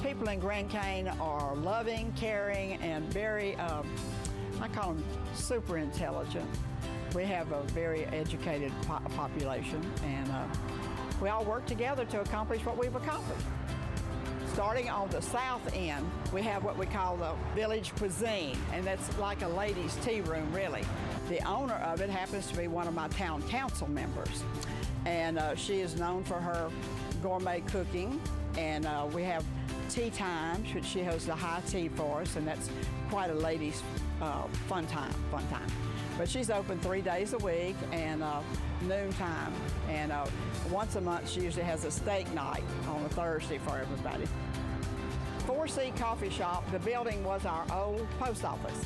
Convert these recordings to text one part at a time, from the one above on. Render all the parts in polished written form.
people in Grand Cane are loving, caring, and very, I call them super intelligent. We have a very educated population, and we all work together to accomplish what we've accomplished. Starting on the south end, we have what we call the village cuisine, and that's like a ladies' tea room, really. The owner of it happens to be one of my town council members, and she is known for her gourmet cooking, and we have tea times, which she hosts a high tea for us, and that's quite a ladies' fun time. But she's open 3 days a week and noontime, and once a month she usually has a steak night on a Thursday for everybody. 4C Coffee Shop, the building was our old post office,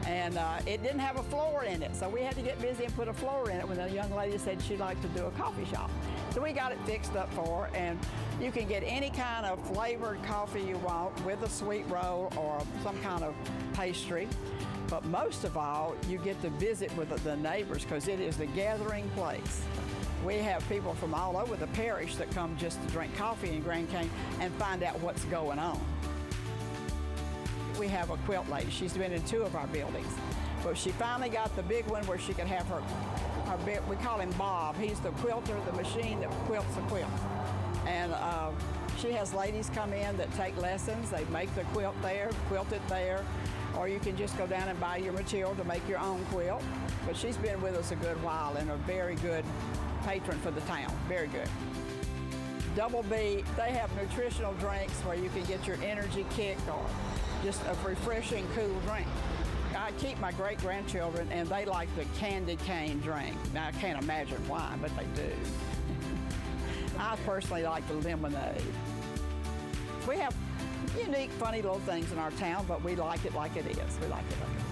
and it didn't have a floor in it, so we had to get busy and put a floor in it when a young lady said she'd like to do a coffee shop. So we got it fixed up for her, and you can get any kind of flavored coffee you want with a sweet roll or some kind of pastry. But most of all, you get to visit with the neighbors because it is the gathering place. We have people from all over the parish that come just to drink coffee in Grand Cane and find out what's going on. We have a quilt lady. She's been in 2 of our buildings. But she finally got the big one where she could have her we call him Bob. He's the quilter, the machine that quilts a quilt. And she has ladies come in that take lessons. They make the quilt there, quilt it there, or you can just go down and buy your material to make your own quilt. But she's been with us a good while and a very good patron for the town, very good. Double B, they have nutritional drinks where you can get your energy kicked or just a refreshing, cool drink. I keep my great-grandchildren, and they like the candy cane drink. Now, I can't imagine why, but they do. I personally like the lemonade. We have unique, funny little things in our town, but we like it like it is. We like it like it is.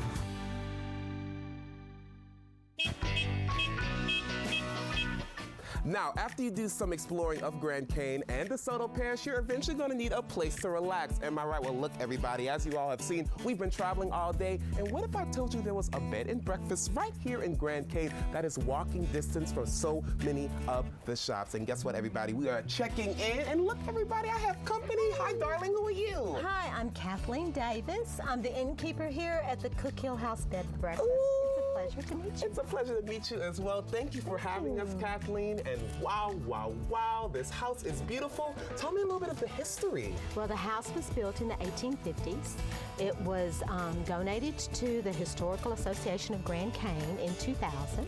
Now, after you do some exploring of Grand Cane and DeSoto Parish, you're eventually going to need a place to relax. Am I right? Well, look, everybody, as you all have seen, we've been traveling all day. And what if I told you there was a bed and breakfast right here in Grand Cane that is walking distance from so many of the shops? And guess what, everybody? We are checking in. And look, everybody, I have company. Hi, darling. Who are you? Hi, I'm Kathleen Davis. I'm the innkeeper here at the Cook Hill House Bed and Breakfast. Ooh. It's a pleasure to meet you. It's a pleasure to meet you as well. Thank you for having us, Kathleen. And wow, wow, wow, this house is beautiful. Tell me a little bit of the history. Well, the house was built in the 1850s. It was donated to the Historical Association of Grand Cane in 2000.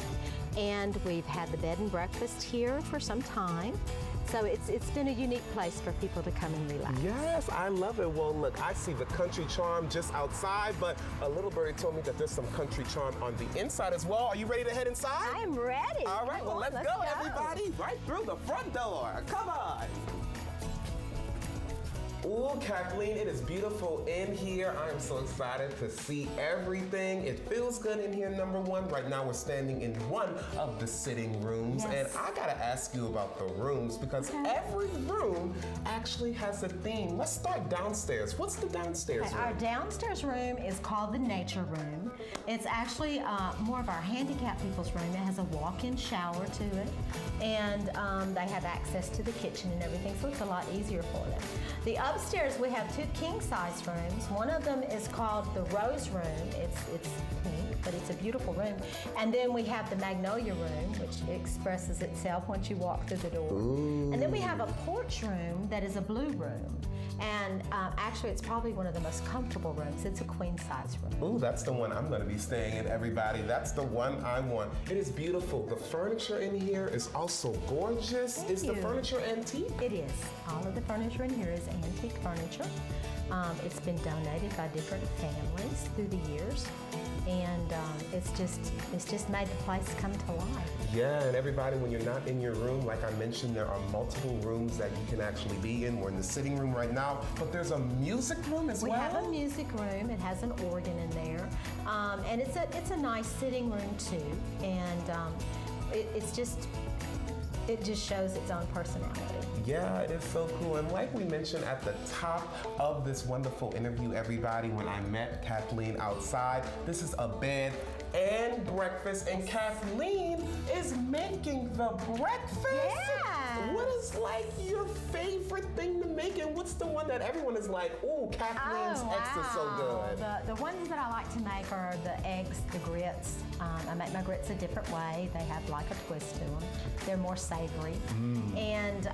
And we've had the bed and breakfast here for some time. So it's been a unique place for people to come and relax. Yes, I love it. Well, look, I see the country charm just outside, but a little birdie told me that there's some country charm on the inside as well. Are you ready to head inside? I'm ready. All right, well, let's go, everybody. Right through the front door. Come on. Ooh, Kathleen, it is beautiful in here. I am so excited to see everything. It feels good in here, number one. Right now we're standing in one of the sitting rooms. Yes. And I gotta ask you about the rooms because every room actually has a theme. Let's start downstairs. What's the downstairs room? Our downstairs room is called the Nature Room. It's actually more of our handicapped people's room. It has a walk-in shower to it. And they have access to the kitchen and everything, so it's a lot easier for them. The upstairs, we have 2 king-size rooms. One of them is called the Rose Room. It's pink, but it's a beautiful room. And then we have the Magnolia Room, which expresses itself once you walk through the door. Ooh. And then we have a porch room that is a blue room. And actually, it's probably one of the most comfortable rooms. It's a queen-size room. Ooh, that's the one I'm going to be staying in, everybody. That's the one I want. It is beautiful. The furniture in here is also gorgeous. Is the furniture antique? It is. All of the furniture in here is antique furniture. It's been donated by different families through the years. And it's just made the place come to life. Yeah, and everybody, when you're not in your room, like I mentioned, there are multiple rooms that you can actually be in. We're in the sitting room right now, but there's a music room as well. We have a music room. It has an organ in there, and it's a nice sitting room too. And it just shows its own personality. Yeah, it is so cool. And like we mentioned at the top of this wonderful interview, everybody, when I met Kathleen outside, this is a bed and breakfast, and Kathleen is making the breakfast. Yeah. What is like your favorite thing to make, and what's the one that everyone is like, ooh, Kathleen's eggs are so good? The ones that I like to make are the eggs, the grits. I make my grits a different way. They have like a twist to them. They're more savory. And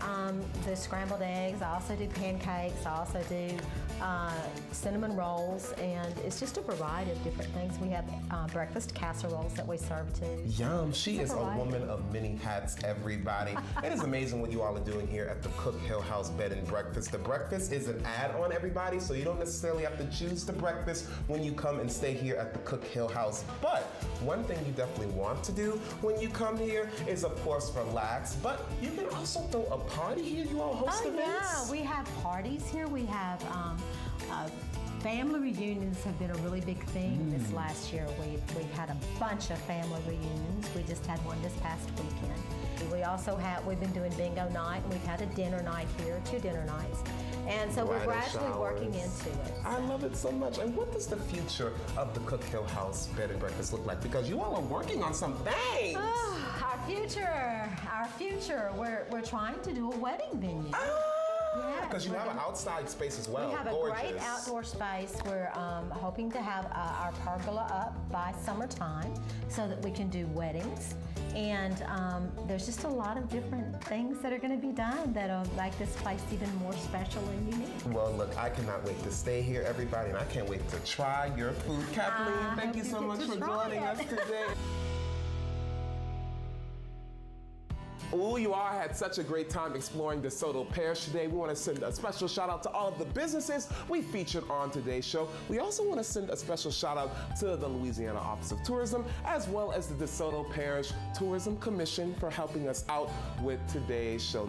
the scrambled eggs. I also do pancakes. I also do cinnamon rolls, and it's just a variety of different things. We have breakfast casseroles that we serve too. Yum, she is a woman of many hats, everybody. It is amazing what you all are doing here at the Cook Hill House Bed and Breakfast. The breakfast is an add-on, everybody, so you don't necessarily have to choose the breakfast when you come and stay here at the Cook Hill House. But one thing you definitely want to do when you come here is, of course, relax, but you can also throw a party here. You all host events? Yeah, we have parties here. We have family reunions have been a really big thing this last year. We've had a bunch of family reunions. We just had one this past weekend. We also we've been doing bingo night, and we've had a dinner night here, 2 dinner nights. And so we're gradually working into it. I love it so much. And what does the future of the Cook Hill House Bed and Breakfast look like? Because you all are working on some things. Our future. We're trying to do a wedding venue. Because you have an outside space as well. We have a great outdoor space. We're hoping to have our pergola up by summertime so that we can do weddings. And there's just a lot of different things that are going to be done that'll make this place even more special and unique. Well, look, I cannot wait to stay here, everybody, and I can't wait to try your food. Kathleen, thank you so much for joining us today. Ooh, you all had such a great time exploring DeSoto Parish today. We want to send a special shout out to all of the businesses we featured on today's show. We also want to send a special shout out to the Louisiana Office of Tourism, as well as the DeSoto Parish Tourism Commission for helping us out with today's show.